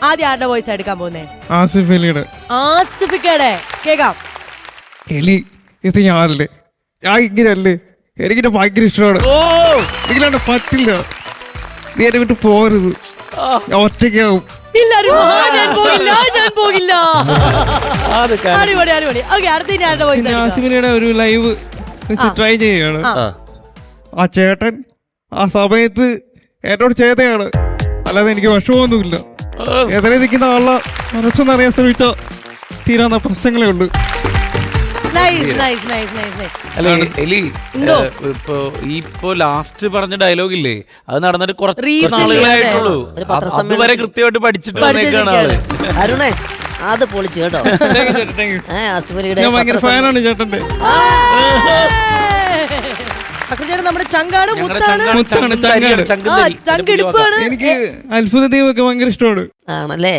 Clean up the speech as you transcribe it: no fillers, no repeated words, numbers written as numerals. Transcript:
ആദ്യം ആരുടെ വോയിസ് എടുക്കാൻ പോകുന്നേ? ആസിഫ് അലിയുടെ. ആസിഫിക്കയുടെ കേക്കാം. എലി ഇത് ഞാനല്ലേ, ഞാൻ ഇങ്ങനെയല്ലേ, എനിക്കിന്റെ ഭയങ്കര ഇഷ്ടമാണ്, എനിക്കില്ലാണ്ട് പറ്റില്ല, നീ എന്നെ വിട്ട് പോകരുത്, ഞാൻ ഒറ്റയ്ക്കാവും. ആസിഫ് അലിയുടെ ഒരു ലൈവ് ട്രൈ ചെയ്യാണ്. ആ ചേട്ടൻ ആ സമയത്ത് എന്നോട് ചെയ്തയാണ്, അല്ലാതെ എനിക്ക് വിഷമമൊന്നുമില്ല. എതിരെ നിൽക്കുന്ന ആളെ മനസ്സൊന്നറിയാൻ ശ്രമിച്ച തീരാന്ന പ്രശ്നങ്ങളേ ഉള്ളു. ഇപ്പൊ ലാസ്റ്റ് പറഞ്ഞ ഡയലോഗില്ലേ, അത് നടന്നിട്ട് കുറച്ച് നാളുകളായിട്ടുള്ളൂ, അതുവരെ കൃത്യമായിട്ട് പഠിച്ചിട്ട് ആള്. അരുണേ അത് പൊളിച്ചു കേട്ടോ. ഭയങ്കര ഫാനാണ് ചേട്ടന്റെ. നമ്മുടെ ചങ്കാണ്, എനിക്ക് അത്ഭുത ദൈവമൊക്കെ ഭയങ്കര ഇഷ്ടമാണ്. ആണല്ലേ?